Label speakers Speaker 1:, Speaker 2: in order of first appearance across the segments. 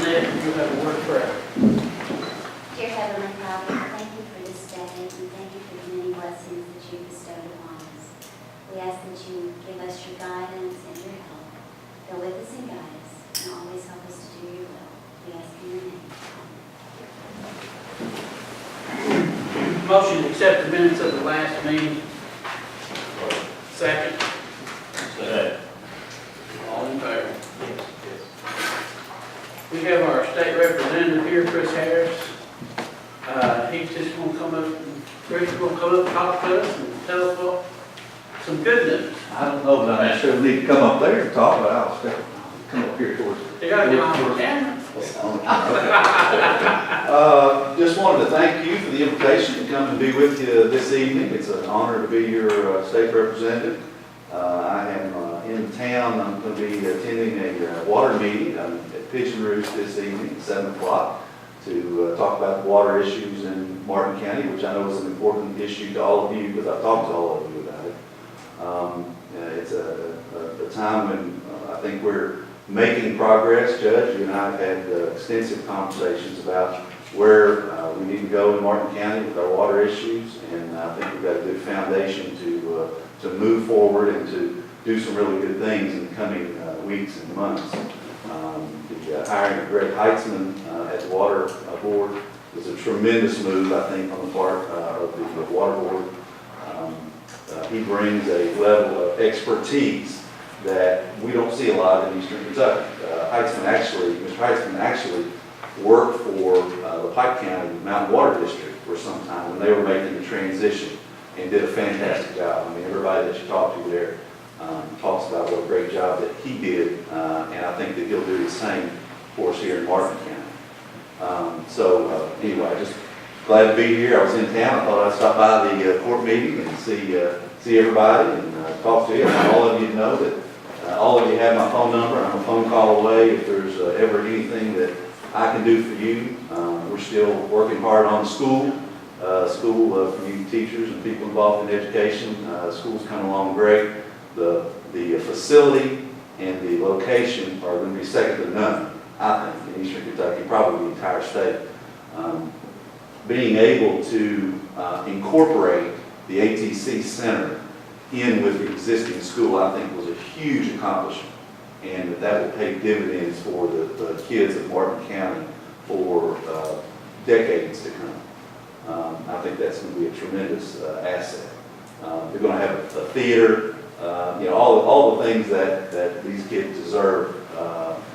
Speaker 1: Lynette, you have a word of prayer.
Speaker 2: Dear Heavenly Father, thank you for this day, and thank you for the many blessings that you bestowed upon us. We ask that you give us your guidance and your help. Go with us and guide us, and always help us to do your will. We ask in your name.
Speaker 1: Motion to accept the minutes of the last meeting. Second.
Speaker 3: Second.
Speaker 1: All in favor? We have our state representative here, Chris Harris. He's just going to come up, Chris will come up and talk to us and tell us what, some good news.
Speaker 4: I don't know that I necessarily need to come up there and talk, but I'll come up here towards.
Speaker 1: You got to get on the camera.
Speaker 4: Just wanted to thank you for the invitation to come and be with you this evening. It's an honor to be your state representative. I am in town. I'm going to be attending a water meeting at Pigeon Roost this evening at 7 o'clock to talk about the water issues in Martin County, which I know is an important issue to all of you because I've talked to all of you about it. It's a time when I think we're making progress. Judge, you and I have had extensive conversations about where we need to go in Martin County with our water issues, and I think we've got a good foundation to move forward and to do some really good things in the coming weeks and months. The hiring of Greg Heitzman at the Water Board was a tremendous move, I think, on the part of the Water Board. He brings a level of expertise that we don't see a lot in Eastern Kentucky. Mr. Heitzman actually worked for the Pike County Mountain Water District for some time when they were making the transition and did a fantastic job. I mean, everybody that you talk to there talks about what a great job that he did, and I think that he'll do the same for us here in Martin County. Anyway, just glad to be here. I was in town. I thought I'd stop by the court meeting and see everybody and talk to you. I want all of you to know that all of you have my phone number. I'm a phone call away if there's ever anything that I can do for you. We're still working hard on school for you teachers and people involved in education. School's coming along great. The facility and the location are going to be second to none, I think, in Eastern Kentucky, probably the entire state. Being able to incorporate the ATC Center in with the existing school, I think, was a huge accomplishment, and that will pay dividends for the kids of Martin County for decades to come. I think that's going to be a tremendous asset. They're going to have a theater, all the things that these kids deserve,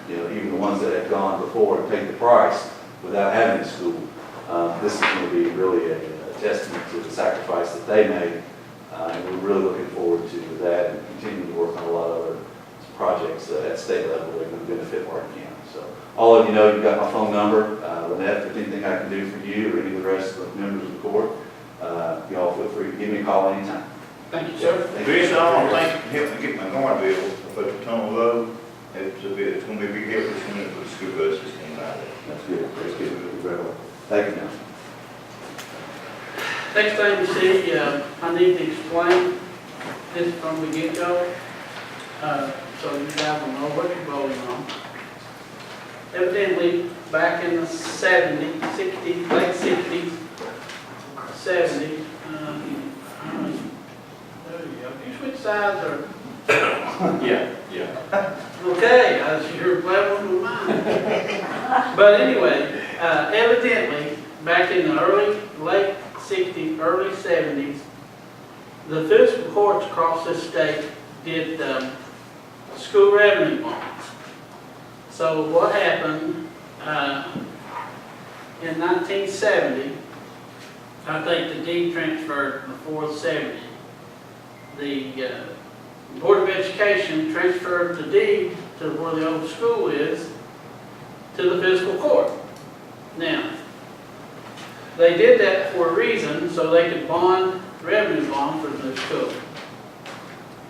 Speaker 4: even the ones that have gone before and paid the price without having a school. This is going to be really a testament to the sacrifice that they made, and we're really looking forward to that and continuing to work on a lot of other projects at state level that are going to benefit Martin County. So all of you know you've got my phone number. Lynette, if there's anything I can do for you or any of the rest of the members of the court, y'all feel free to give me a call anytime.
Speaker 1: Thank you, sir.
Speaker 3: Chris, I want to thank you for helping get my guardrail for the tunnel low. It's going to be a big help for the school buses and all that.
Speaker 4: That's good. That's good. Thank you, Nelson.
Speaker 1: Next thing you see, I need to explain this from the get-go, so you guys will know what you're voting on. Evidently, back in the 70s, 60s, late 60s, 70s, you switch sides or?
Speaker 3: Yeah.
Speaker 1: Okay, I was sure glad one was mine. But anyway, evidently, back in the late 60s, early 70s, the fiscal courts across this state did school revenue bonds. So what happened in 1970, I think the deed transferred before 70. The Board of Education transferred the deed to where the old school is to the fiscal court. Now, they did that for a reason, so they could bond, revenue bond for the school.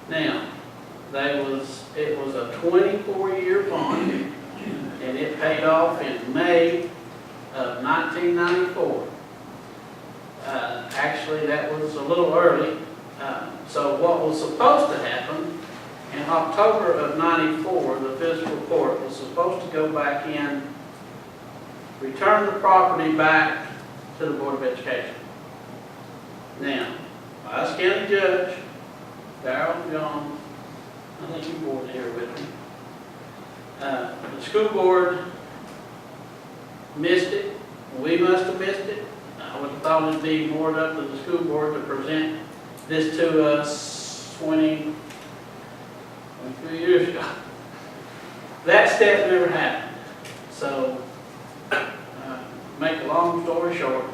Speaker 1: Now, it was a 24-year bond, and it paid off in May of 1994. Actually, that was a little early. So what was supposed to happen, in October of 94, the fiscal court was supposed to go back in return the property back to the Board of Education. Now, Vice County Judge, Darrell John, I think you board here with me. The school board missed it. We must have missed it. I would have thought it'd be more up to the school board to present this to us 23 years ago. That step never happened. So, make a long story short,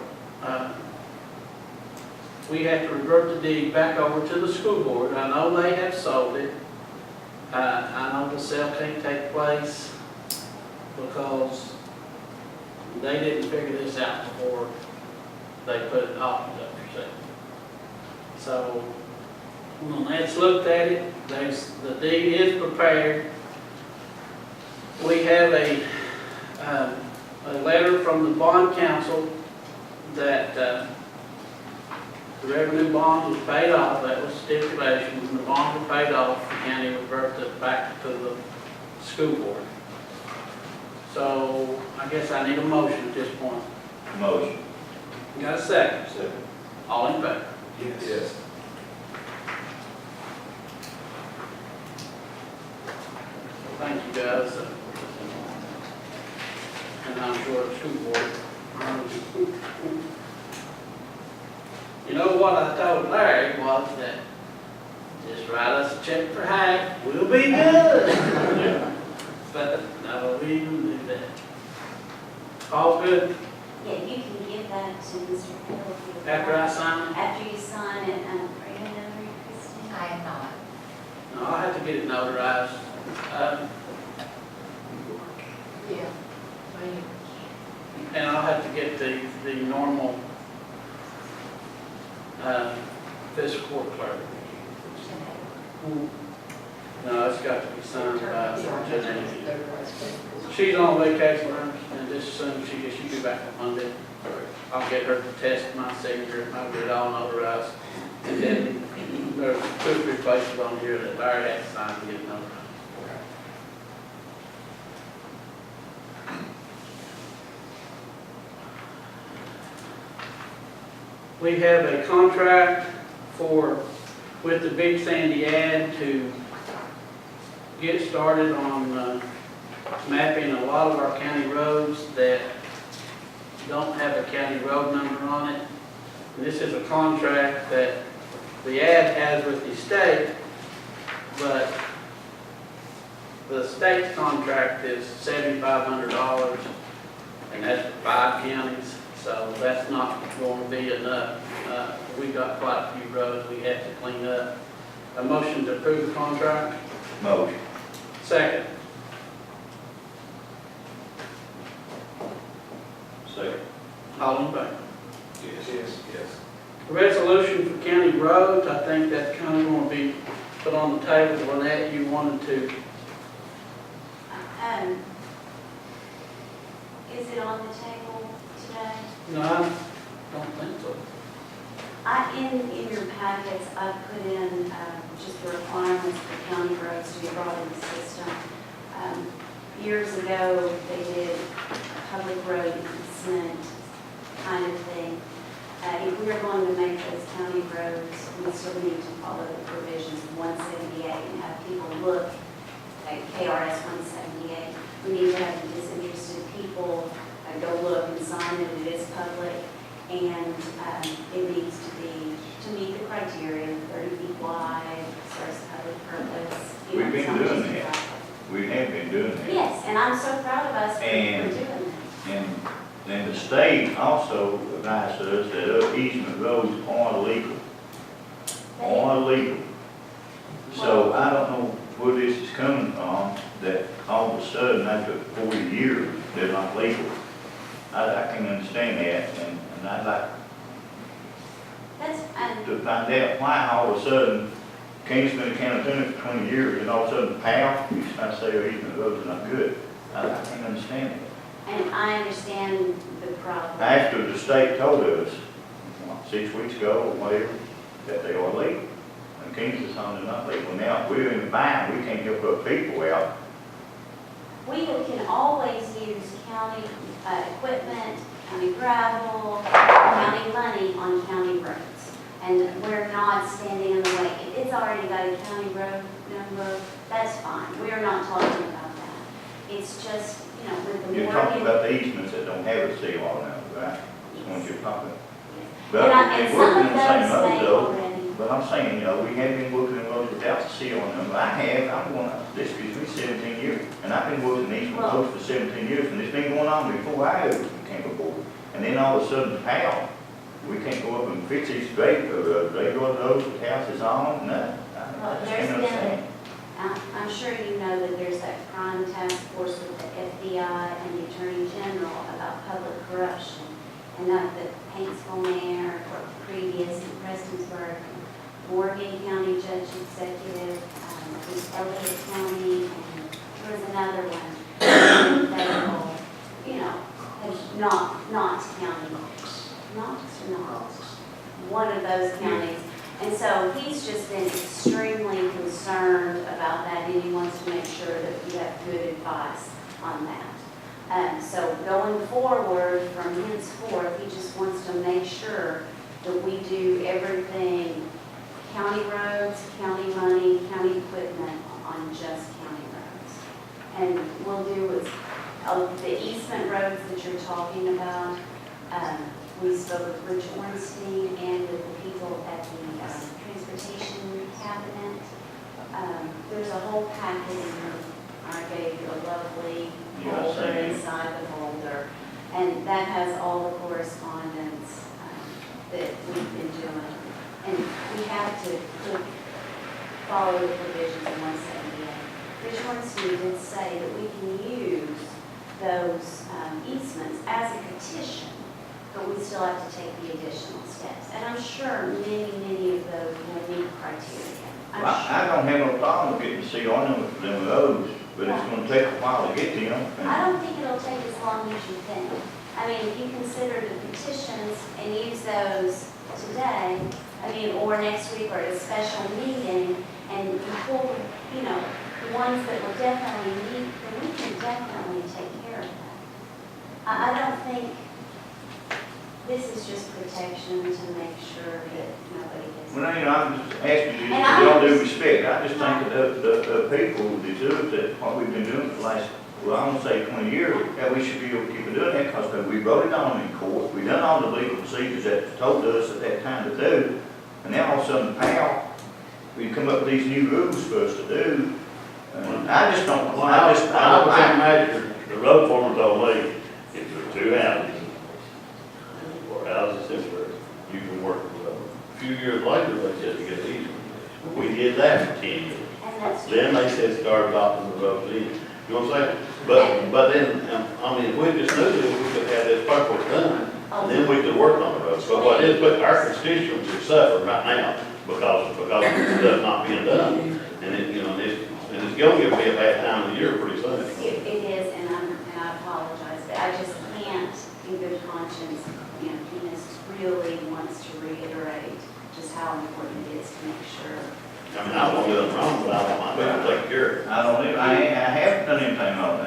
Speaker 1: we have to revert the deed back over to the school board. I know they have sold it. I know the sale can't take place because they didn't figure this out before they put it options up for sale. So, when that's looked at it, the deed is prepared. We have a letter from the bond council that the revenue bond was paid off. That was stipulation. When the bond was paid off, the county reverted it back to the school board. So I guess I need a motion at this point.
Speaker 3: Motion.
Speaker 1: Got a second?
Speaker 3: Second.
Speaker 1: All in favor?
Speaker 3: Yes.
Speaker 1: Thank you, guys. And I'm sure the school board. You know what I told Larry was that just write us a check for half, we'll be good. But no, we didn't do that. All good
Speaker 2: Yeah, you can give that to Mr. Hill.
Speaker 1: after I sign it?
Speaker 2: After you sign it, are you a notary, Christine?
Speaker 5: I am not.
Speaker 1: No, I'll have to get it notarized.
Speaker 5: Yeah.
Speaker 1: And I'll have to get the normal fiscal court clerk. No, it's got to be signed by Janelle. She's on vacation, and just as soon as she gets, she'll be back on Monday. I'll get her to test my signature, and I'll get it all notarized. And then there's 2 or 3 places on here that Larry has to sign to get it notarized. We have a contract with the Big Sandy ad to get started on mapping a lot of our county roads that don't have a county road number on it. And this is a contract that the ad has with the state, but the state's contract is $7,500, and that's for 5 counties. So that's not going to be enough. We've got quite a few roads we have to clean up. A motion to approve the contract?
Speaker 3: Motion.
Speaker 1: Second.
Speaker 3: Second.
Speaker 1: All in favor?
Speaker 3: Yes.
Speaker 1: A resolution for county roads, I think that's kind of going to be put on the table. Lynette, you wanted to,
Speaker 2: Is it on the table today?
Speaker 1: no, I don't think so.
Speaker 2: In your packets, I put in just the requirements for county roads to be brought in the system. Years ago, they did a public road consent kind of thing. If we are going to make those county roads, we still need to follow the provisions of 178 and have people look at KRS 178. We need to have the disinterested people go look and sign that it is public, and it needs to meet the criteria, 30 feet wide, serves public purpose.
Speaker 3: We've been
Speaker 2: it's not
Speaker 3: doing
Speaker 2: just
Speaker 3: that.
Speaker 2: about-
Speaker 3: We have been doing that.
Speaker 2: Yes, and I'm so proud of us for
Speaker 3: And-
Speaker 2: doing that.
Speaker 3: And then the state also advised us that easement roads are legal. So I don't know where this is coming from, that all of a sudden, after 40 years, they're not legal. I can understand that, and I'd like
Speaker 2: That's,
Speaker 3: to find out why all of a sudden, King's been a county attorney for 20 years, and all of a sudden, pow, you try to say easement roads are not good. I can't understand that.
Speaker 2: and I understand the problem.
Speaker 3: After the state told us, 6 weeks ago or whatever, that they are legal. And King's is on, they're not legal. Now, if we're in the bind, we can't help our people out.
Speaker 2: we can always use county equipment, county gravel, county money on county roads. And we're not standing in the way. If it's already got a county road number, that's fine. We are not talking about that. It's just, you know, with the
Speaker 3: You're talking
Speaker 2: mortgage.
Speaker 3: about the easements that don't have a seal on them, right? That's what you're talking about. But
Speaker 2: And
Speaker 3: if
Speaker 2: some
Speaker 3: we're
Speaker 2: of
Speaker 3: in the same
Speaker 2: those
Speaker 3: road
Speaker 2: may
Speaker 3: though,
Speaker 2: already.
Speaker 3: but I'm saying, you know, we have been working in roads without the seal on them. I have, I'm going, this gives me 17 years. And I've been working these roads for 17 years, and it's been going on before I ever came aboard. And then all of a sudden, how? We can't go up and fix these straight, or regular roads with houses on, no.
Speaker 2: Well, there's been, I'm sure you know that there's that crime task force with the FBI and the Attorney General about public corruption. And that the Paintsville mayor, or previous in Prestonsburg, Morgan County Judge Executive, Elliott County, and there was another one. They all, you know, not county, not, one of those counties. And so he's just been extremely concerned about that, and he wants to make sure that we have good advice on that. So going forward from henceforth, he just wants to make sure that we do everything, county roads, county money, county equipment on just county roads. And we'll do is, the easement roads that you're talking about, we spoke with Rich Ornstein and with the people at the transportation cabinet. There's a whole packet in here. I gave you a lovely folder inside the folder. And that has all the correspondence that we've been doing. And we have to follow the provisions in 178. Rich Ornstein did say that we can use those easements as a petition, but we still have to take the additional steps. And I'm sure many of those will meet criteria.
Speaker 3: Well, I don't have no problem with getting the seal on them roads, but it's gonna take a while to get them.
Speaker 2: I don't think it'll take as long as you think. I mean, if you consider the petitions and use those today, I mean, or next week or at a special meeting, and you pull, you know, the ones that will definitely meet, then we can definitely take care of that. I don't think, this is just protection to make sure that nobody gets.
Speaker 3: Well, you know, I'm just asking you,
Speaker 2: And
Speaker 3: with all due respect, I just think that the people deserve that, what we've been doing for the last, well, I won't say 20 years, that we should be able to keep doing that, because we wrote it on in court, we done all the legal procedures that told us at that time to do, and now all of a sudden, pow, we come up with these new rules for us to do. I just don't,
Speaker 6: When I was in Major, the road foreman told me, if there's two houses, or houses similar, you can work with them. A few years later, they said to get these. We did that for 10 years.
Speaker 2: And that's
Speaker 6: Then they said start adopting the roads in. You know what I'm saying? But then, I mean, if we just knew that we could have this paperwork done, then we could work on the roads. But what is, but our constituents are suffering right now because of stuff not being done. And it, you know, and it's going to be a bad time of the year pretty soon.
Speaker 2: It is, and I apologize, but I just can't, in good conscience, you know, Enos really wants to reiterate just how important it is to make sure.
Speaker 6: I mean, I won't do nothing wrong, but I want my people to take care of it.
Speaker 3: I don't, I haven't done anything wrong,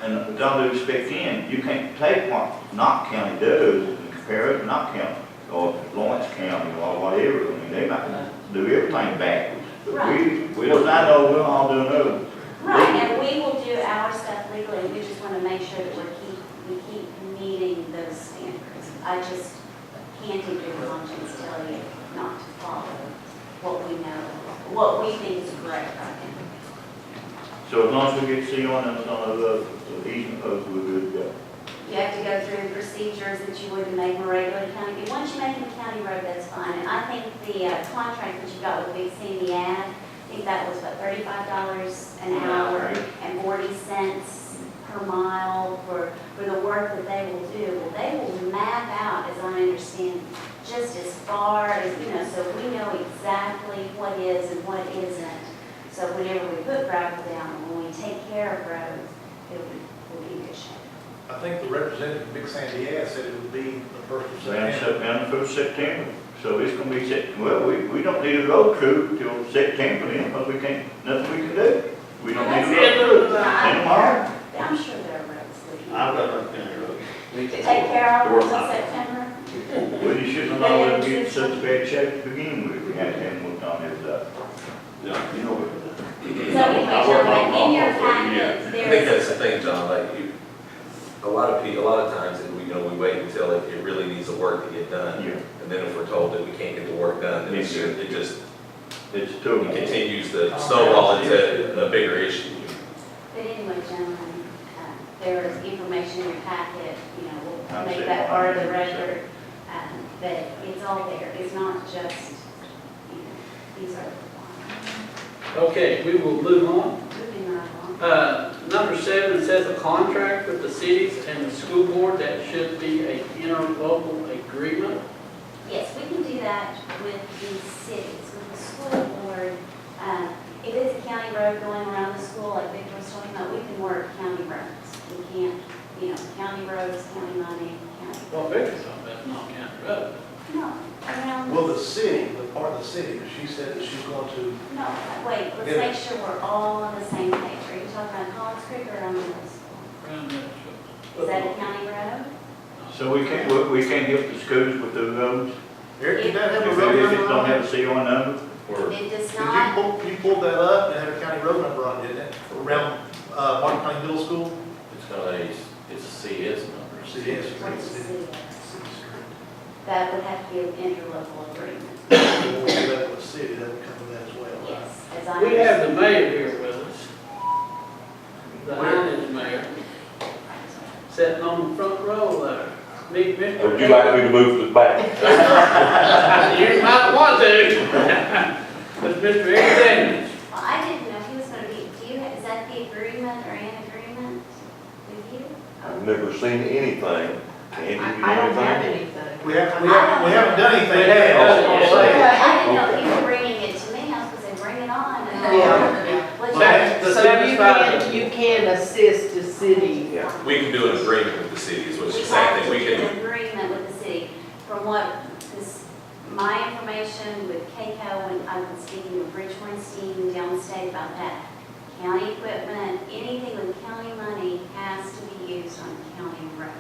Speaker 3: and with all due respect, you can't take what Knox County does and compare it to Knox County, or Lawrence County, or whatever. I mean, they might do everything backwards. But we, as I know, we're all doing those.
Speaker 2: Right, and we will do our stuff legally, we just want to make sure that we keep meeting those standards. I just can't in good conscience tell you not to follow what we know, what we think is correct right now.
Speaker 3: So as long as we get C on them, on the easement posts, we're good to go.
Speaker 2: You have to go through the procedures that you would to make them a regular county. Once you make them a county road, that's fine. And I think the contract that you got with Big Sandy Ag, I think that was what, $35 an hour and 40 cents per mile for the work that they will do. Well, they will map out, as I understand, just as far as, you know, so we know exactly what is and what isn't. So whenever we put gravel down, when we take care of roads, we'll be in good shape.
Speaker 7: I think the representative, Big Sandy Ass, said it would be the first of
Speaker 3: Down
Speaker 7: September.
Speaker 3: the 1st of September. So it's gonna be well, we don't need a road crew till September then, because nothing we can do. We don't need to
Speaker 1: Yeah,
Speaker 3: look.
Speaker 1: look.
Speaker 3: Send them all.
Speaker 2: I'm sure there are roads leaking.
Speaker 6: I've got enough county roads.
Speaker 2: To take care of until September?
Speaker 3: Well, you shouldn't allow them to get in such bad shape to begin with. We had to have them worked on every day.
Speaker 6: Yeah, you know what.
Speaker 2: So anyway, John, in your packet,
Speaker 8: I think
Speaker 2: there's,
Speaker 8: that's the thing, John, like, a lot of times, and we wait until it really needs the work to get done.
Speaker 3: Yeah.
Speaker 8: And then if we're told that we can't get the work done, then
Speaker 3: Yes, sir.
Speaker 8: it just
Speaker 3: It's too much.
Speaker 8: continues to snowball into a bigger issue.
Speaker 2: but anyway, gentlemen, there is information in your packet, you know, we'll
Speaker 3: I'm
Speaker 2: make
Speaker 3: saying
Speaker 2: that
Speaker 3: why
Speaker 2: part of the
Speaker 3: you didn't say.
Speaker 2: record. But it's all there, it's not just, you know, these are the ones.
Speaker 1: Okay, we will move on.
Speaker 2: Moving right along.
Speaker 1: Number 7 says a contract with the cities and the school board. That should be a interlocal agreement.
Speaker 2: Yes, we can do that with the cities, with the school board. If it's a county road going around the school, like Victor was talking about, we can work county roads. We can't, you know, county roads, county money, county.
Speaker 1: Well, Victor's talking about not county road.
Speaker 2: No, around.
Speaker 7: Well, the city, the part of the city, she said that she's going to,
Speaker 2: No, wait, let's
Speaker 7: Yeah.
Speaker 2: make sure we're all on the same page. Are you talking about Collins Creek or on the middle school?
Speaker 1: Around that school.
Speaker 2: Is that a county road?
Speaker 3: So we can't help the schools with the roads?
Speaker 7: Eric, did that have a
Speaker 3: If
Speaker 7: road
Speaker 3: it
Speaker 7: number
Speaker 3: don't
Speaker 7: on
Speaker 3: have
Speaker 7: it?
Speaker 3: a CO number?
Speaker 8: Or
Speaker 2: It does
Speaker 7: Did
Speaker 2: not.
Speaker 7: you pull that up and have a county road number on it, didn't it? Around, Martin County Middle School?
Speaker 8: it's a CS number.
Speaker 7: CS.
Speaker 2: What's the city? That would have to be an interlocal agreement.
Speaker 7: We'll do that with the city, that would come with that as well, right?
Speaker 2: Yes, as I
Speaker 1: We have
Speaker 2: understand.
Speaker 1: the mayor here with us. The Heinz mayor, sitting on the front row there. Meet Mr.
Speaker 9: Would you like me to move to the back?
Speaker 1: You might want to. But Mr. Eric Daniels.
Speaker 2: Well, I didn't know he was going to be, is that the agreement or an agreement with you?
Speaker 9: I've never seen anything. Andy, you
Speaker 5: I don't
Speaker 9: know
Speaker 5: have
Speaker 9: anything?
Speaker 5: anything.
Speaker 7: We haven't done anything
Speaker 1: We
Speaker 7: yet.
Speaker 1: haven't done it
Speaker 7: That's what I'm saying.
Speaker 2: I didn't know if you were bringing it to me, I was going to say, bring it on.
Speaker 5: Yeah.
Speaker 2: Let's
Speaker 1: That-
Speaker 2: just-
Speaker 1: the
Speaker 5: So you
Speaker 1: satisfied-
Speaker 5: can, you can assist the city.
Speaker 9: Yeah.
Speaker 8: We can do an agreement with the city, is what
Speaker 2: We
Speaker 8: she's
Speaker 2: have
Speaker 8: saying, that
Speaker 2: to
Speaker 8: we
Speaker 2: do
Speaker 8: can,
Speaker 2: an agreement with the city. From what, my information with KCO, when I was speaking with Rich Weinstein downstate about that, county equipment, anything with county money has to be used on county roads.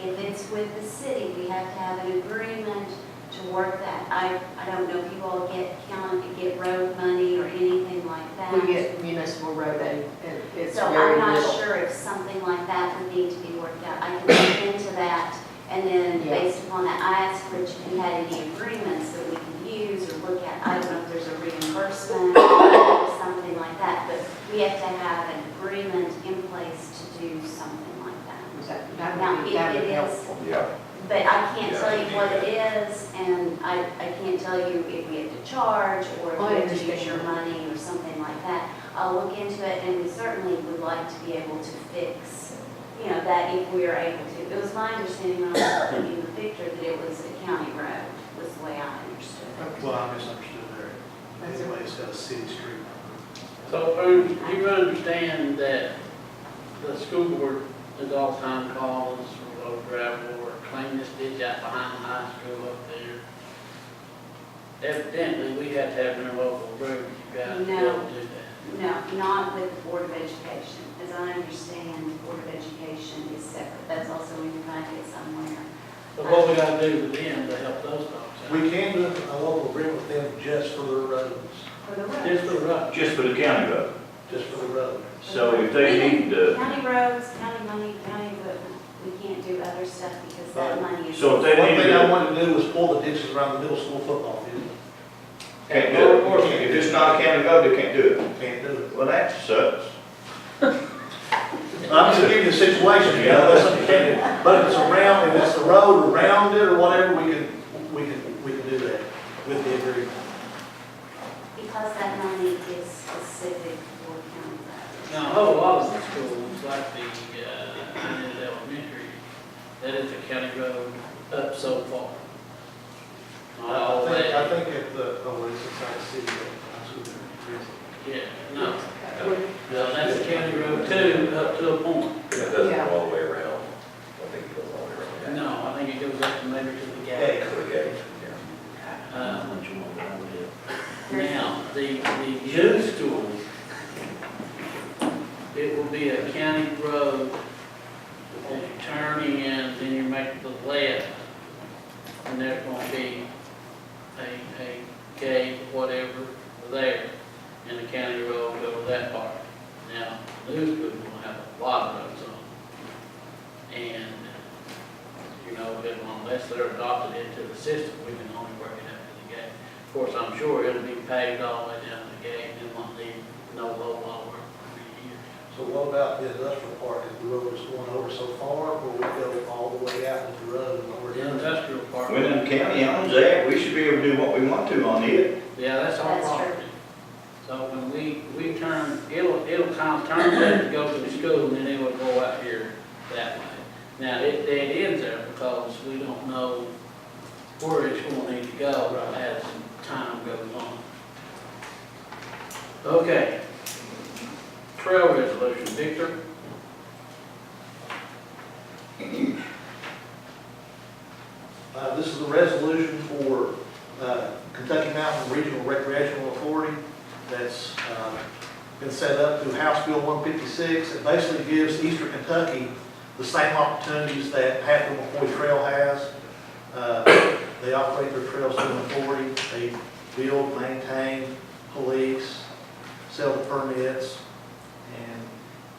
Speaker 2: If it's with the city, we have to have an agreement to work that. I don't know if you all get road money or anything like that.
Speaker 5: We get municipal road aid, and it's
Speaker 2: So
Speaker 5: very
Speaker 2: I'm not
Speaker 5: little.
Speaker 2: sure if something like that would need to be worked out. I can look into that, and then
Speaker 5: Yeah.
Speaker 2: based upon that, I asked Rich if he had any agreements that we can use or look at. I don't know if there's a reimbursement or something like that, but we have to have an agreement in place to do something like that.
Speaker 5: That
Speaker 2: Now,
Speaker 5: would be,
Speaker 2: if
Speaker 5: that would
Speaker 2: it
Speaker 5: be
Speaker 2: is,
Speaker 5: helpful.
Speaker 9: Yeah.
Speaker 2: but I can't
Speaker 8: Yeah,
Speaker 2: tell
Speaker 8: we
Speaker 2: you
Speaker 8: do
Speaker 2: what
Speaker 8: that.
Speaker 2: it is, and I can't tell you if we have to charge or if
Speaker 5: I
Speaker 2: we have to use
Speaker 5: understand.
Speaker 2: your money or something like that. I'll look into it, and we certainly would like to be able to fix, you know, that if we are able to. It was my understanding when I was speaking with Victor that it was a county road, was the way I understood it.
Speaker 7: Well, I misunderstood there. Anyway, it's got a city street number.
Speaker 1: So, you understand that the school board is all the time calling us for road gravel or clean this ditch out behind the high school up there. Evidently, we have to have an local agreement, you guys to be able to do that.
Speaker 2: No, not with the Board of Education. As I understand, the Board of Education is separate. That's also in your packet somewhere.
Speaker 1: But what we gotta do with them to help those folks out?
Speaker 7: We can do a local agreement with them just for the roads,
Speaker 2: For the roads.
Speaker 1: Just for the road.
Speaker 3: Just for the county road.
Speaker 7: just for the road.
Speaker 3: So if they need to,
Speaker 2: County roads, county money, county equipment, we can't do other stuff because that money is.
Speaker 3: so if they
Speaker 7: One
Speaker 3: need
Speaker 7: thing I
Speaker 3: to,
Speaker 7: wanted to do was pull the ditches around the middle school football field.
Speaker 3: can't do it. If it's not a county road, they can't do it.
Speaker 7: Can't do it.
Speaker 3: Well, that sucks.
Speaker 7: I'm just giving you the situation, you know, that's something you can't do. But if it's around, if it's the road around it or whatever, we can do that with the agreement.
Speaker 2: Because that money is specific for county roads.
Speaker 1: Now, a whole lot of the schools, like the, Heinz Elementary, that is a county road up so far. Not all
Speaker 7: I
Speaker 1: that,
Speaker 7: think at the, oh, it's inside the city, high school there.
Speaker 1: yeah, no. No, that's a county road too, up to a point.
Speaker 8: it doesn't go all the way around. I think it goes all the way around.
Speaker 1: No, I think it goes up to maybe to the
Speaker 7: Yeah.
Speaker 1: gate.
Speaker 8: To the gate, yeah.
Speaker 1: Now, the new school, to be a gate, whatever, there, and the county road go to that part. Now, News Group will have a lot of roads on. And, you know, unless they're adopted into the system, we can only work it out to the gate. Of course, I'm sure it'll be paved all the way down to the gate, and it won't need no low wall work for many years.
Speaker 7: So what about the industrial park? Is the road just going over so far, or we go all the way out into the road and over
Speaker 1: The
Speaker 7: here?
Speaker 1: industrial park.
Speaker 3: When the county owns that, we should be able to do what we want to on it.
Speaker 1: Yeah, that's our
Speaker 2: That's true.
Speaker 1: property. So when we turn, it'll kind of turn there to go to the school, and then it will go out here that way. Now, it ends there because we don't know where it's going to need to go as time goes on. Okay. Trail resolution, Victor?
Speaker 7: This is a resolution for Kentucky Mountain Regional Recreational Authority that's been set up through House Bill 156. It basically gives Eastern Kentucky the same opportunities that Hatfield McCoy Trail has. They operate their trails through an authority. They build, maintain, police, sell the permits. And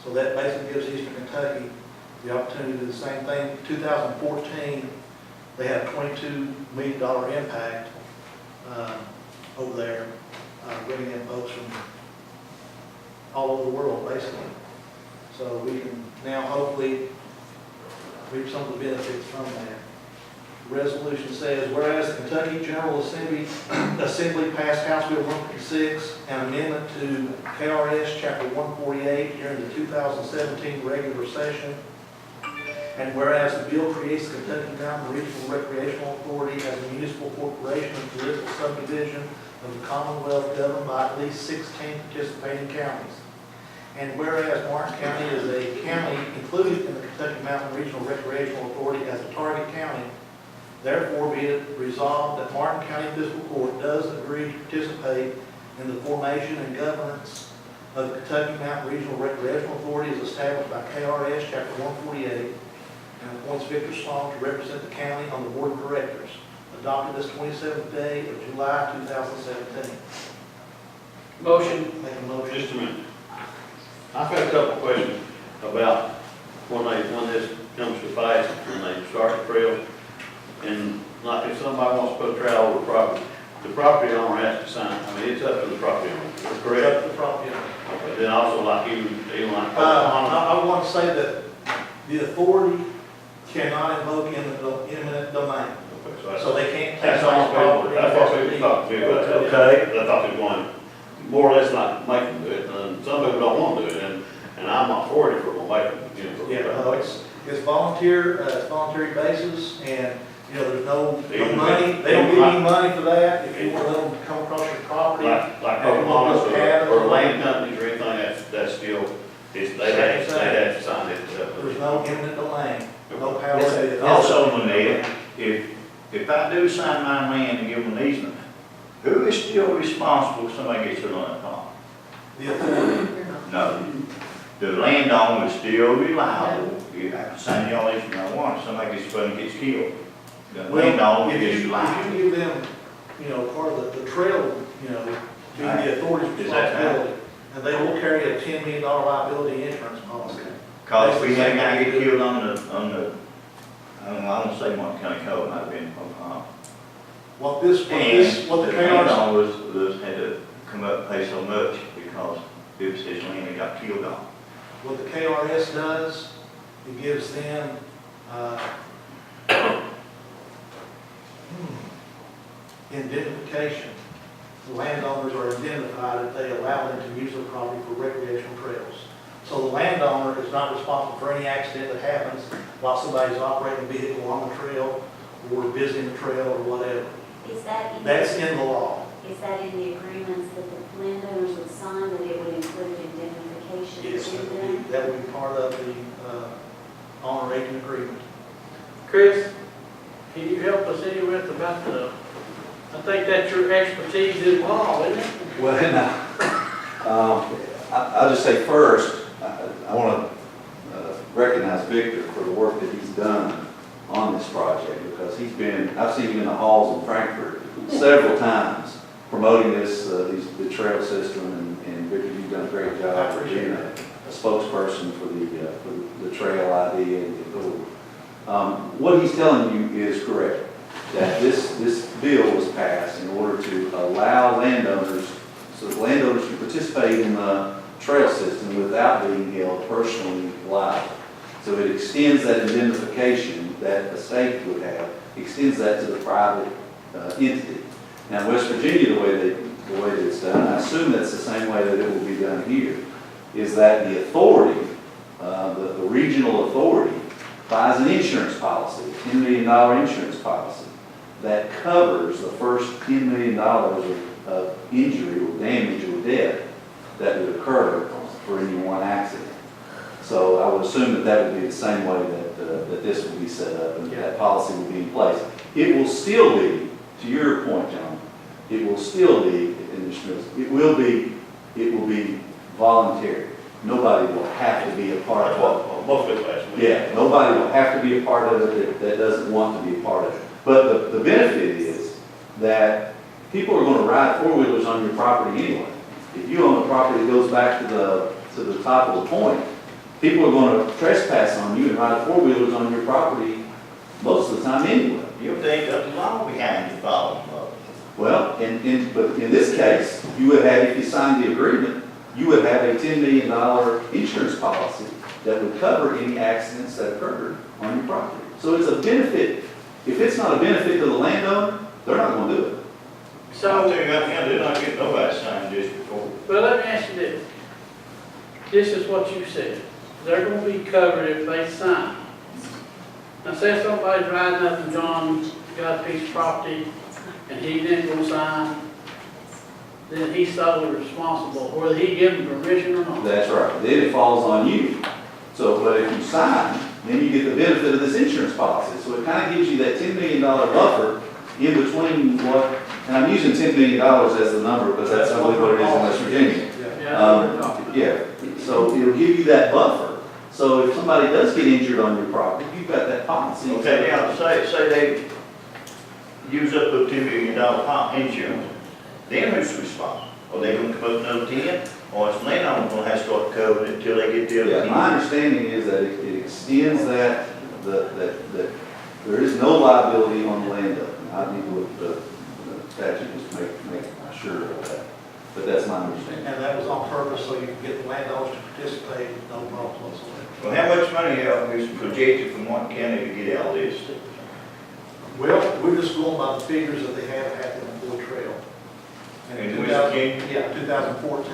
Speaker 7: so that basically gives Eastern Kentucky the opportunity to do the same thing. 2014, they had a $22 million impact over there, bringing in folks from all over the world, basically. So we can now hopefully reap some of the benefits from that. The resolution says, whereas the Kentucky General Assembly passed House Bill 156, an amendment to KRS Chapter 148 during the 2017 regular session, and whereas the bill creates the Kentucky Mountain Regional Recreational Authority as a municipal corporation and political subdivision of the Commonwealth governed by at least 16 participating counties. And whereas Martin County is a county included in the Kentucky Mountain Regional Recreational Authority as a target county, therefore be it resolved that Martin County Fiscal Court does agree to participate in the formation and governance of the Kentucky Mountain Regional Recreational Authority as established by KRS Chapter 148, and appoints Victor Sloan to represent the county on the board of directors, adopted this 27th day of July 2017.
Speaker 1: Motion.
Speaker 7: Make a motion.
Speaker 6: Just a minute. I've got a couple of questions about when this comes to pass, when they start the trail. And like if somebody wants to put a trail over the property owner has to sign. I mean, it's up to the property owner, correct?
Speaker 7: Up to the property owner.
Speaker 6: Okay, then also like even like.
Speaker 7: I want to say that the authority cannot invoke eminent domain, so they can't take
Speaker 6: That's
Speaker 7: on
Speaker 6: all
Speaker 7: property.
Speaker 6: That's what people talk to me about.
Speaker 3: Okay.
Speaker 6: I thought they were going more or less like make them do it, and some people don't want to do it, and I'm not for it if we're going to make them, you know.
Speaker 7: Yeah, no, it's voluntary basis, and, you know, there's no money, they don't give you money for that, if you want to let them come across your property.
Speaker 6: Like
Speaker 7: And you want to build cabins
Speaker 6: or land companies or anything, that's still, they have to sign it.
Speaker 7: There's no eminent domain, no power.
Speaker 3: Also, Lynette, if I do sign my land and give them an easement, who is still responsible if somebody gets their land off?
Speaker 7: The authority.
Speaker 3: No. The landowner is still reliable. You have to sign the all easement I want, if somebody gets funny, gets killed. The landowner
Speaker 7: If
Speaker 3: is
Speaker 7: you
Speaker 3: liable.
Speaker 7: give them, you know, part of the trail, you know, be the authority's
Speaker 3: Is that
Speaker 7: responsibility, and they will carry a $10 million liability insurance policy.
Speaker 3: Cause if we had a guy get killed on the, I don't say Martin County Code, might have been,
Speaker 7: What
Speaker 3: and
Speaker 7: the
Speaker 3: the
Speaker 7: KRS,
Speaker 3: landowner had to come up and pay so much because it was his land that got killed on.
Speaker 7: what the KRS does, it gives them, indemnification. The landowners are indemnified if they allow them to use their property for recreational trails. So the landowner is not responsible for any accident that happens while somebody's operating a vehicle on the trail or visiting the trail or whatever.
Speaker 2: Is that in?
Speaker 7: That's in the law.
Speaker 2: Is that in the agreements that the landowners would sign, that it would include indemnification
Speaker 7: Yes,
Speaker 2: to them?
Speaker 7: that would be part of the owner agent agreement.
Speaker 1: Chris, can you help us any with about I think that's your expertise in law, isn't it?
Speaker 4: Well, no. I'll just say first, I want to recognize Victor for the work that he's done on this project because I've seen him in the halls in Frankfurt several times promoting the trail system, and Victor, you've done a great job for being a spokesperson for the trail idea and the goal. What he's telling you is correct, that this bill was passed in order to allow landowners to participate in the trail system without being held personally liable. So it extends that indemnification that the state would have, extends that to the private entity. Now, West Virginia, the way that it's done, I assume that's the same way that it will be done here, is that the authority, the regional authority, buys an insurance policy, a $10 million insurance policy, that covers the first $10 million of injury or damage or death that would occur for any one accident. So I would assume that that would be the same way that this would be set up and that policy would be in place. It will still be, to your point, John, it will still be, it will be voluntary. Nobody will have to be a part of it.
Speaker 6: Most of it last week.
Speaker 4: Yeah, nobody will have to be a part of it that doesn't want to be a part of it. But the benefit is that people are going to ride four-wheelers on your property anyway. If you own a property that goes back to the top of the point, people are going to trespass on you and ride four-wheelers on your property most of the time anyway.
Speaker 3: You think that's long behind the problem.
Speaker 4: Well, but in this case, you would have, if you signed the agreement, you would have a $10 million insurance policy that would cover any accidents that occurred on your property. So it's a benefit. If it's not a benefit to the landowner, they're not going to do it.
Speaker 3: So I'll tell you right now, they're not getting nobody signed this before.
Speaker 1: But let me ask you this. This is what you said. They're gonna be covered if they sign. Now say somebody's riding up and John got a piece of property and he didn't go sign, then he's solely responsible, whether he give them permission or not.
Speaker 4: That's right. Then it falls on you. So, but if you sign, then you get the benefit of this insurance policy. So it kind of gives you that $10 million buffer in between what, and I'm using $10 million as the number because that's only what it is in West Virginia. Yeah, so it'll give you that buffer. So if somebody does get injured on your property, you've got that policy.
Speaker 3: Okay, now, say they use up the $2 million insurance, then who's responsible? Are they gonna come up with another 10? Or is landowner gonna have to start covering it until they get the other 10?
Speaker 4: Yeah, my understanding is that it extends that there is no liability on the landowner. I need to look at the statute just to make sure of that. But that's my understanding.
Speaker 7: And that was on purpose, so you can get the landowners to participate, no problem whatsoever.
Speaker 3: Well, how much money have we projected from Martin County to get out of this?
Speaker 7: Well, we're just going by the figures that they have happened on the trail. And in
Speaker 3: And which
Speaker 7: 2000 yeah, 2014,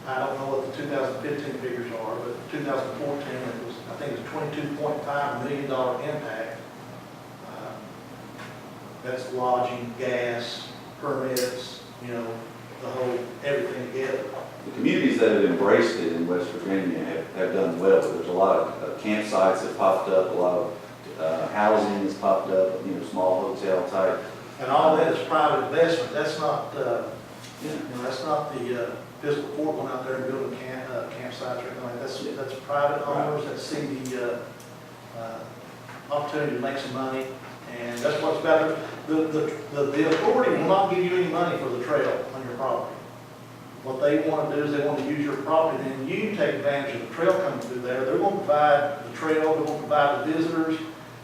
Speaker 7: I don't know what the 2015 figures are, but 2014, it was, I think it was $22.5 million impact. That's lodging, gas, permits, the whole, everything together.
Speaker 4: The communities that have embraced it in West Virginia have done well. There's a lot of campsites that popped up, a lot of housing has popped up, small hotel type.
Speaker 7: And all that is private investment. That's not, that's not the fiscal court going out there and building campsites or anything like that. That's private owners that see the opportunity to make some money. And that's what's about. The authority will not give you any money for the trail on your property. What they want to do is they want to use your property, and you take advantage of the trail coming through there. They're going to provide the trail, they're going to provide the visitors.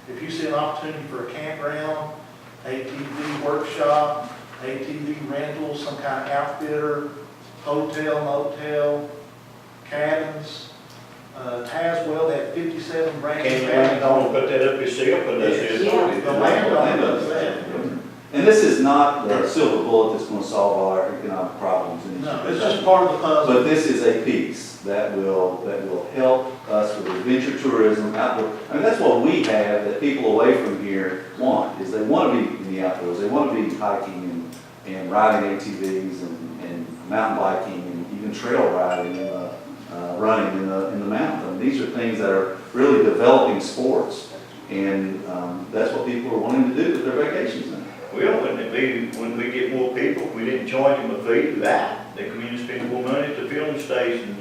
Speaker 7: If you see an opportunity for a campground, ATV workshop, ATV rental, some kind of outfitter, hotel, motel, cabins, Tazewell, they have 57 branches.
Speaker 3: Can the landowner put that up yourself, or does the authority?
Speaker 7: The landowner does that.
Speaker 4: And this is not the silver bullet that's going to solve all our economic problems.
Speaker 7: No, it's just part of the puzzle.
Speaker 4: But this is a piece that will help us with adventure tourism, outdoor. I mean, that's what we have that people away from here want, is they want to be in the outdoors. They want to be hiking and riding ATVs and mountain biking and even trail riding and running in the mountains. I mean, these are things that are really developing sports, and that's what people are wanting to do with their vacations now.
Speaker 3: Well, wouldn't it be, when we get more people, if we didn't charge them a fee for that, they come in and spend more money at the filling station,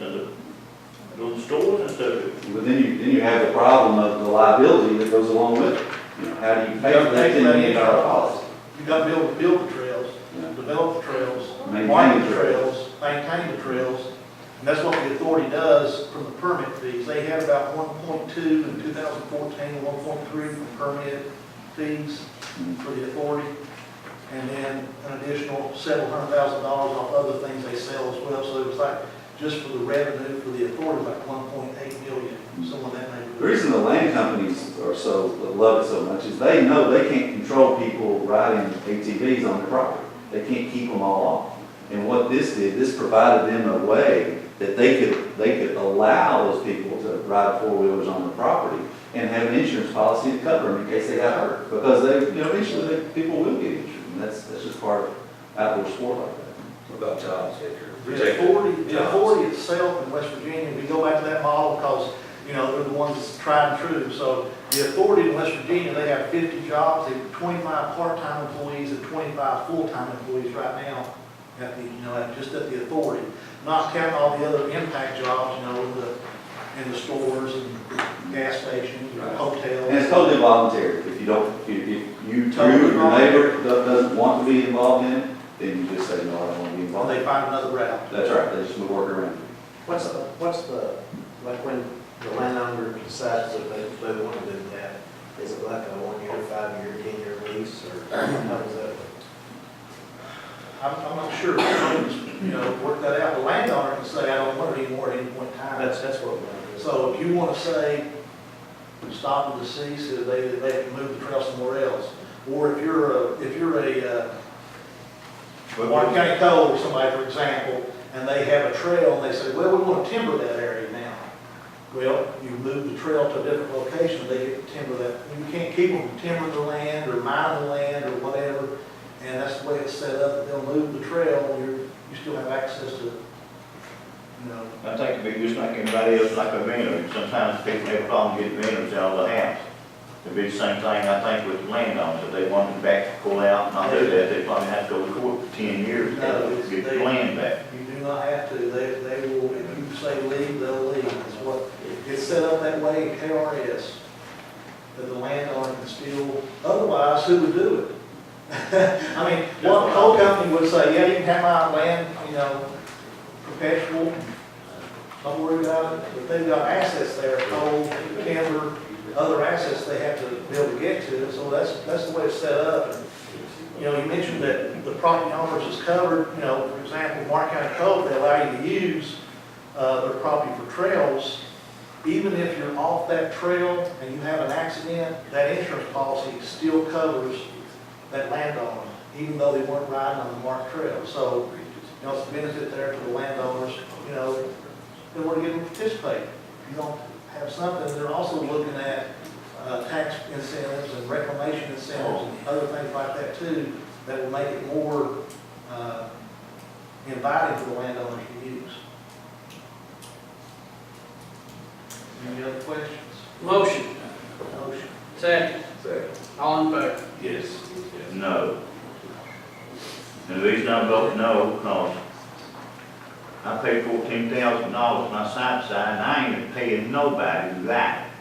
Speaker 3: those stores and stuff.
Speaker 4: But then you have the problem of the liability that goes along with it. You know, how do you pay for that $10 million policy?
Speaker 7: You got to build the trails,
Speaker 4: Yeah.
Speaker 7: develop the trails,
Speaker 4: Maintain
Speaker 7: market
Speaker 4: the
Speaker 7: the
Speaker 4: trails.
Speaker 7: trails, maintain the trails. And that's what the authority does from the permit fees. They had about 1.2 in 2014, 1.3 for permit fees for the authority. And then an additional several $100,000 off other things they sell as well. So it was like, just for the revenue for the authority, like 1.8 million, somewhere in that
Speaker 4: The
Speaker 7: neighborhood.
Speaker 4: reason the land companies are so, love it so much is they know they can't control people riding ATVs on their property. They can't keep them all off. And what this did, this provided them a way that they could allow those people to ride four-wheelers on the property and have an insurance policy to cover them in case they got hurt. Because eventually people will get injured, and that's just part of outdoor sport like that.
Speaker 8: What about jobs, Andrew?
Speaker 7: The authority itself in West Virginia, we go back to that model because, they're the ones that's tried and true. So the authority in West Virginia, they have 50 jobs, they have 25 part-time employees and 25 full-time employees right now at just at the authority. Not counting all the other impact jobs, in the stores and gas stations, hotels.
Speaker 4: And it's totally voluntary. If your neighbor doesn't want to be involved in it, then you just say, no, I don't want to be
Speaker 7: Or
Speaker 4: involved.
Speaker 7: they find another route.
Speaker 4: That's right, they just work around it.
Speaker 10: What's the, like when the landowner decides that they want to do that, is it like a 1 year, 5 year, 10-year lease, or how does that work?
Speaker 7: I'm not sure, work that out. The landowner can say, I don't want it anymore at any point in time.
Speaker 10: That's what we're doing.
Speaker 7: So if you want to say, stop and cease, they can move the trail somewhere else. Or if you're a Warren County Code or somebody, for example, and they have a trail and they say, well, we want to timber that area now. Well, you move the trail to a different location, they get to timber that. You can't keep them from timbering the land or mining the land or whatever. And that's the way it's set up, that they'll move the trail and you still have access to,
Speaker 3: I think if you just like anybody else like a vendor, sometimes people have a problem getting vendors out of the house. It'd be the same thing, I think, with landowners, if they want them back to pull out and not do that, they probably have to go to court for 10 years to get the land back.
Speaker 7: You do not have to. They will, if you say leave, they'll leave. It's set up that way in KRS, that the landowner can still, otherwise, who would do it? I mean, one coal company would say, yeah, you can have my land, perpetual, don't worry about it, but they've got assets there, coal, timber, other assets they have to be able to get to, so that's the way it's set up. And, you mentioned that the property owners is covered, for example, Warren County Code, they allow you to use their property for trails. Even if you're off that trail and you have an accident, that insurance policy still covers that landowner, even though they weren't riding on the marked trail. So, it's a benefit there to the landowners, in order to get them to participate. If you don't have something, they're also looking at tax incentives and reclamation incentives and other things like that too, that will make it more inviting for the landowners to use. Any other questions?
Speaker 1: Motion.
Speaker 7: Motion.
Speaker 1: Second.
Speaker 8: Second.
Speaker 1: All in favor?
Speaker 8: Yes.
Speaker 3: No. And the reason I vote no, because I paid $14,000 for my side sign, and I ain't paying nobody that.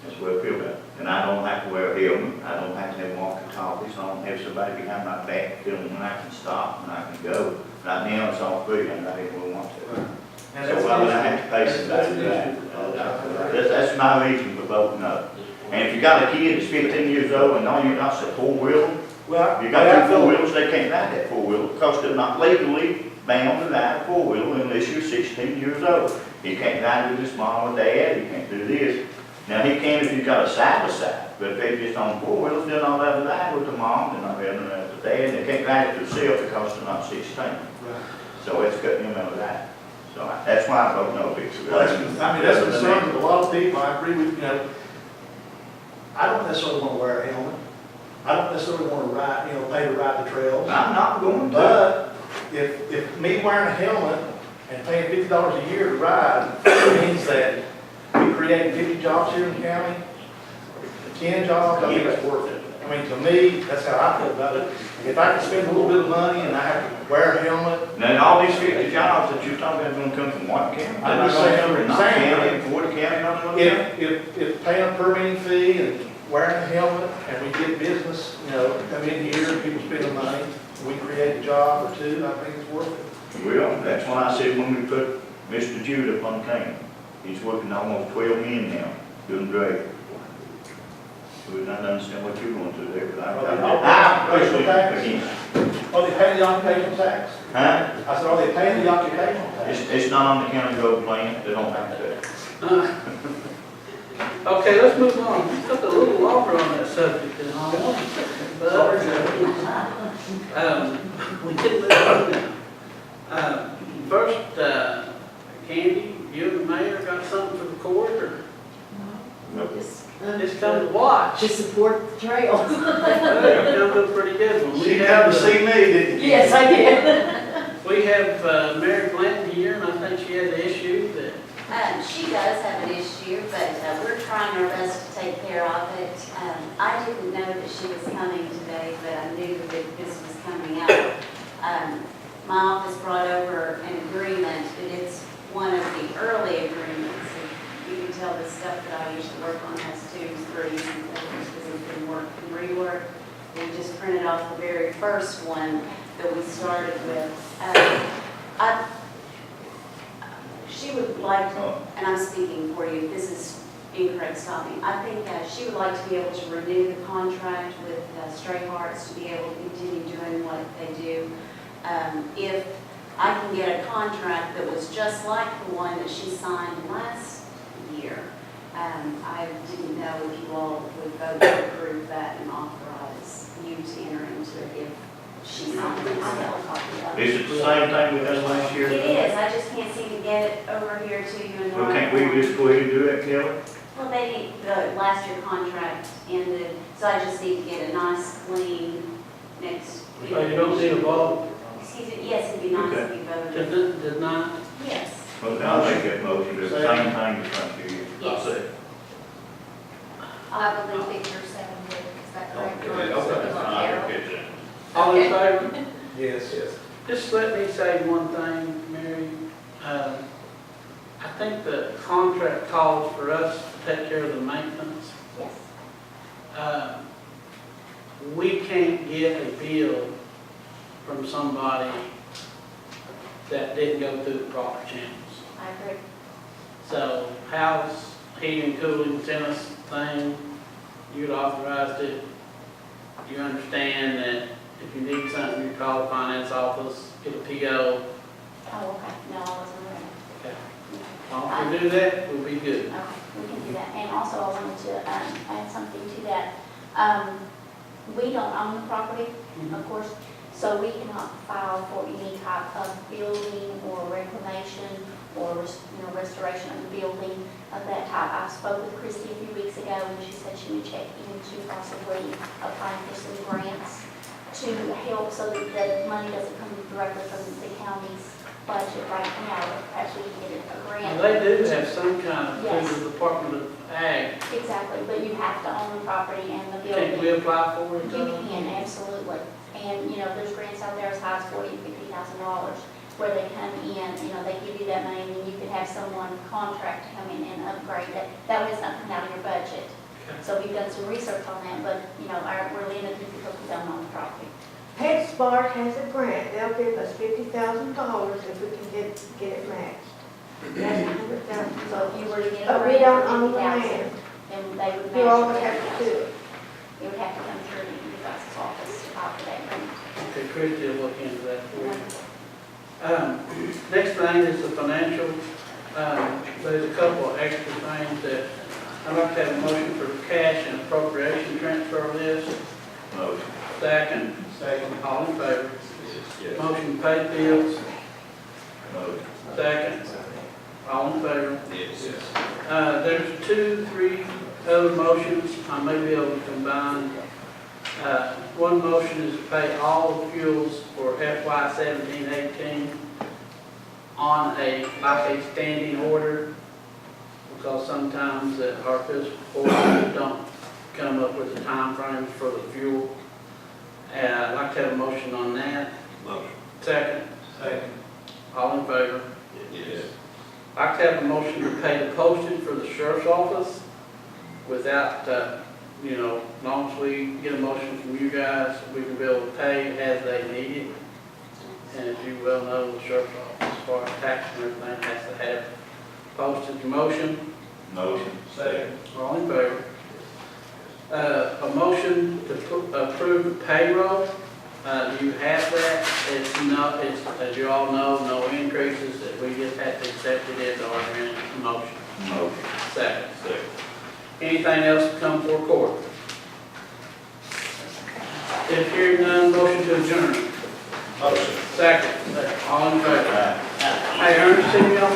Speaker 3: That's the way I feel about it. And I don't have to wear a helmet, I don't have to have walkie-talkies, I don't have somebody behind my back telling me when I can stop and I can go. Right now, it's all free, and I didn't really want to.
Speaker 7: And
Speaker 3: So why would I have to pay somebody for that? That's my reason for voting no. And if you got a kid that's 15 years old and all you got's a four-wheeler,
Speaker 7: Well,
Speaker 3: you got two four-wheelers, they can't ride that four-wheeler because they're not legally bound to ride a four-wheeler unless you're 16 years old. You can't ride with his mom or dad, you can't do this. Now, he can if you've got a side-by-side, but if they're just on four-wheelers, they're not allowed to ride with the mom, they're not allowed to ride with the dad, they can't ride it themselves because they're not 16. So it's cutting them out of that. So that's why I vote no, because.
Speaker 7: That's a concern with a lot of people. I agree with, I don't necessarily want to wear a helmet. I don't necessarily want to ride, pay to ride the trails.
Speaker 3: I'm not going to.
Speaker 7: But if me wearing a helmet and paying $50 a year to ride means that we create 50 jobs here in the county, 10 jobs, I think it's worth it. mean, to me, that's how I feel about it. If I can spend a little bit of money and I have to wear a helmet,
Speaker 3: Now, all these 50 jobs that you're talking about gonna come from White County? They're
Speaker 7: I'm
Speaker 3: not
Speaker 7: just
Speaker 3: gonna
Speaker 7: saying,
Speaker 3: come from Knox
Speaker 7: saying,
Speaker 3: County and Ford County, none of them?
Speaker 7: if paying a permitting fee and wearing a helmet, and we get business, come in here, and people spending money, we create a job or two, I think it's worth it.
Speaker 3: Well, that's why I said when we put Mr. Jude up on the cane, he's working almost 12 men now, doing great. So we don't understand what you're going through there, but I personally, again,
Speaker 7: Are they paying the occupational tax?
Speaker 3: huh?
Speaker 7: I said, are they paying the occupational tax?
Speaker 3: It's not on the county road plan, they don't have to.
Speaker 1: Okay, let's move on. We took a little longer on that subject than I wanted, but, we can move on now. First, Candy, you and the mayor got something for the court, or just come to watch?
Speaker 5: To support the trail.
Speaker 1: Well, you come to a pretty good one.
Speaker 7: She come to see me, didn't you?
Speaker 5: Yes, I did.
Speaker 1: We have Mary Glenn here, and I think she has an issue that,
Speaker 2: She does have an issue, but we're trying our best to take care of it. I didn't know that she was coming today, but I knew that this was coming up. My office brought over an agreement, but it's one of the early agreements. You can tell the stuff that I usually work on has 2s, 3s, and 4s, because it's been work and rework. We just printed off the very first one that we started with. She would like to, and I'm speaking for you, if this is incorrect, stop me. I think she would like to be able to renew the contract with Stray Hearts to be able to continue doing what they do. If I can get a contract that was just like the one that she signed last year, I didn't know if you all would vote to approve that and authorize you to enter into it if she signed it.
Speaker 3: Is it the same thing we done last year?
Speaker 2: It is, I just can't seem to get it over here to you in
Speaker 3: Well,
Speaker 2: writing.
Speaker 3: can't we just go ahead and do that, Kelly?
Speaker 2: Well, the last year contract ended, so I just need to get a nice clean next.
Speaker 1: so you don't need a vote?
Speaker 2: Excuse me, yes, it'd be nice if you voted.
Speaker 1: Did not?
Speaker 2: Yes.
Speaker 3: Well, I'll make that motion, do the same thing as last year.
Speaker 2: Yes.
Speaker 3: I'll say.
Speaker 11: I believe Victor seconded, is that correct?
Speaker 6: Okay, that's fine, I can catch that.
Speaker 1: All in favor?
Speaker 7: Yes.
Speaker 1: Just let me say one thing, Mary. I think the contract calls for us to take care of the maintenance.
Speaker 2: Yes.
Speaker 1: We can't get a bill from somebody that didn't go through the proper channels.
Speaker 2: I agree.
Speaker 1: So house, heating, cooling, tennis thing, you'd authorized it. You understand that if you need something, you call the finance office, get a PO.
Speaker 2: Oh, okay, no, I wasn't aware.
Speaker 1: Okay. As long as we do that, we'll be good.
Speaker 11: Okay, we can do that. And also, I wanted to add something to that. We don't own the property, of course, so we cannot file for any type of building or reclamation or restoration of the building of that type. I spoke with Christy a few weeks ago, and she said she would check into possibly applying for some grants to help so that the money doesn't come directly from the county's budget right now. Perhaps we can get a grant.
Speaker 1: They do have some kind of,
Speaker 11: Yes.
Speaker 1: through the Department of Ag.
Speaker 11: Exactly, but you have to own the property and the building.
Speaker 1: Can't we apply for it?
Speaker 11: You can, absolutely. And, there's grants out there as high as $40,000 to $50,000 where they come in, they give you that money, and then you could have someone contract to come in and upgrade it. That way it's not coming out of your budget.
Speaker 1: Okay.
Speaker 11: So we've done some research on that, but, we're limited because we don't own the property.
Speaker 12: Pet Smart has a grant, they'll give us $50,000 if we can get it matched. That's $100,000.
Speaker 11: So if you were to get a
Speaker 12: But we
Speaker 11: grant
Speaker 12: don't
Speaker 11: for
Speaker 12: own the
Speaker 11: 50,000,
Speaker 12: land.
Speaker 11: then they would match.
Speaker 12: You always
Speaker 11: the
Speaker 12: have to do
Speaker 11: 50,000.
Speaker 12: it.
Speaker 11: It would have to come through the guys' office to file for that grant.
Speaker 1: Okay, Christie will look into that for you. Next thing is the financial. There's a couple of extra things that I'd like to have a motion for cash and appropriation transfer list.
Speaker 3: Motion.
Speaker 1: Second.
Speaker 7: Second.
Speaker 1: All in favor?
Speaker 6: Yes.
Speaker 1: Motion to pay bills.
Speaker 3: Motion.
Speaker 1: Second. All in favor?
Speaker 6: Yes.
Speaker 1: There's 2, 3 other motions I may be able to combine. One motion is to pay all the fuels for FY 17-18 on like a standing order, because sometimes our fiscal board don't come up with the timeframes for the fuel. I'd like to have a motion on that.
Speaker 8: Motion.
Speaker 1: Second,
Speaker 7: Second.
Speaker 1: all in favor?
Speaker 8: Yes.
Speaker 1: I'd like to have a motion to pay the postage for the sheriff's office without, as long as we get a motion from you guys, we can be able to pay as they need it. And as you well know, the sheriff's office, as far as tax and everything, has to have postage. Motion,
Speaker 3: Motion.
Speaker 7: Second.
Speaker 1: all in favor? A motion to approve payroll. You have that. It's, as you all know, no increases, that we just have to accept it as our motion.
Speaker 3: Motion.
Speaker 1: Second.
Speaker 3: Second.
Speaker 1: Anything else to come before court? If hearing none, motion to adjourn.
Speaker 6: Motion.
Speaker 1: Second. All in favor?
Speaker 3: Aye.
Speaker 1: Hey, Ernest, send me on